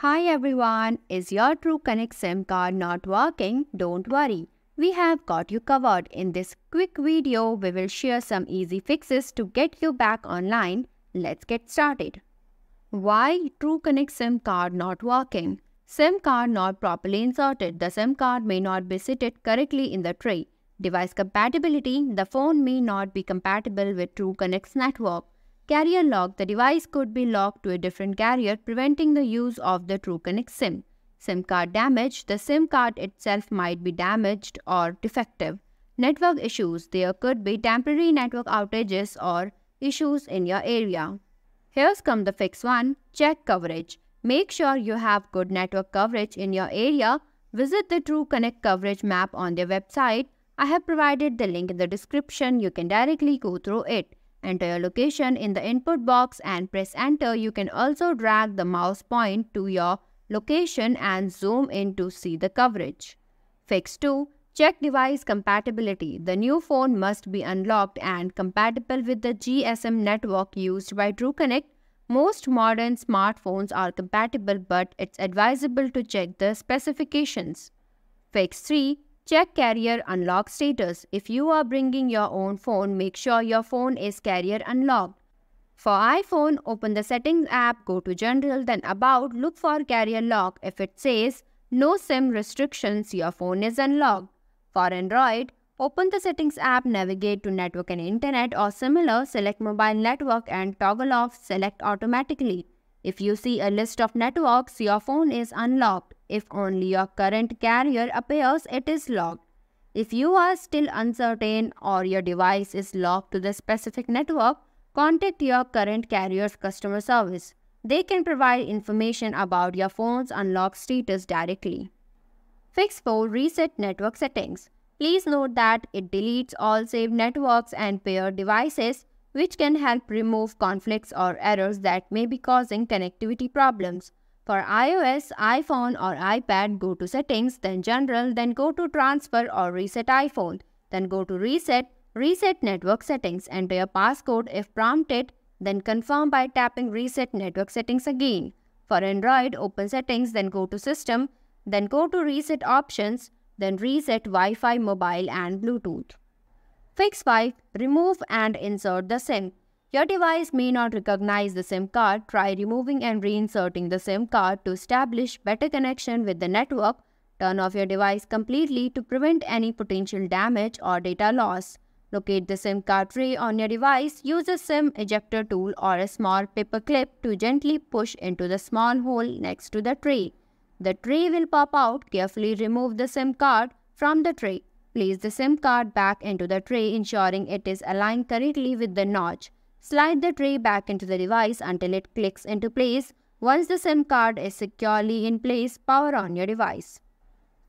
Hi everyone, is your TrueConnect SIM card not working? Don't worry, we have got you covered. In this quick video, we will share some easy fixes to get you back online. Let's get started. Why TrueConnect SIM card not working? SIM card not properly inserted. The SIM card may not be seated correctly in the tray. Device compatibility. The phone may not be compatible with TrueConnect's network. Carrier lock. The device could be locked to a different carrier, preventing the use of the TrueConnect SIM. SIM card damage. The SIM card itself might be damaged or defective. Network issues. There could be temporary network outages or issues in your area. Here's come the fix 1. Check coverage. Make sure you have good network coverage in your area. Visit the TrueConnect coverage map on their website. I have provided the link in the description. You can directly go through it. Enter your location in the input box and press enter. You can also drag the mouse point to your location and zoom in to see the coverage. Fix 2. Check device compatibility. The new phone must be unlocked and compatible with the GSM network used by TrueConnect. Most modern smartphones are compatible, but it's advisable to check the specifications. Fix 3. Check carrier unlock status. If you are bringing your own phone, make sure your phone is carrier unlocked. For iPhone, open the Settings app, go to General, then About, look for Carrier Lock. If it says No SIM restrictions, your phone is unlocked. For Android, open the Settings app, navigate to Network and Internet or similar, select Mobile Network and toggle off Select automatically. If you see a list of networks, your phone is unlocked. If only your current carrier appears, it is locked. If you are still uncertain or your device is locked to the specific network, contact your current carrier's customer service. They can provide information about your phone's unlock status directly. Fix 4. Reset network settings. Please note that it deletes all saved networks and paired devices, which can help remove conflicts or errors that may be causing connectivity problems. For iOS, iPhone or iPad, go to Settings, then General, then go to Transfer or Reset iPhone, then go to Reset Network Settings. Enter your passcode if prompted, then confirm by tapping Reset Network Settings again. For Android, open Settings, then go to System, then go to Reset Options, then reset Wi-Fi, mobile and Bluetooth. Fix 5. Remove and insert the SIM. Your device may not recognize the SIM card. Try removing and reinserting the SIM card to establish better connection with the network. Turn off your device completely to prevent any potential damage or data loss. Locate the SIM card tray on your device. Use a SIM ejector tool or a small paper clip to gently push into the small hole next to the tray. The tray will pop out. Carefully remove the SIM card from the tray. Place the SIM card back into the tray, ensuring it is aligned correctly with the notch. Slide the tray back into the device until it clicks into place. Once the SIM card is securely in place, power on your device.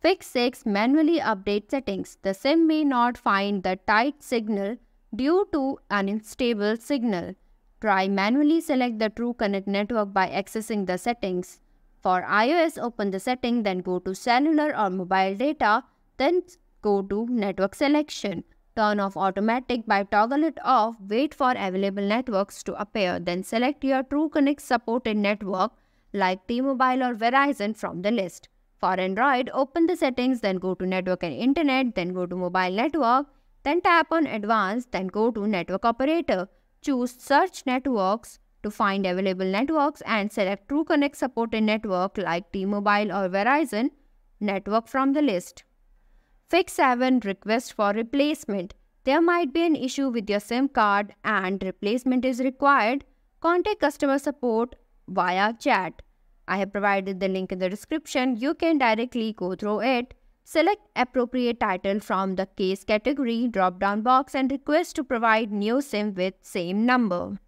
Fix 6. Manually update settings. The SIM may not find the tight signal due to an unstable signal. Try manually select the TrueConnect network by accessing the settings. For iOS, open the setting, then go to Cellular or Mobile Data, then go to Network Selection. Turn off Automatic by toggle it off. Wait for available networks to appear. Then select your TrueConnect supported network like T-Mobile or Verizon from the list. For Android, open the settings, then go to Network and Internet, then go to Mobile Network, then tap on Advanced, then go to Network Operator. Choose Search Networks to find available networks and select TrueConnect supported network like T-Mobile or Verizon network from the list. Fix 7. Request for replacement. There might be an issue with your SIM card and replacement is required. Contact customer support via chat. I have provided the link in the description. You can directly go through it. Select appropriate title from the case category drop-down box and request to provide new SIM with same number.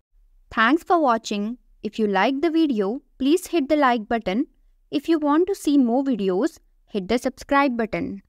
Thanks for watching. If you liked the video, please hit the like button. If you want to see more videos, hit the subscribe button.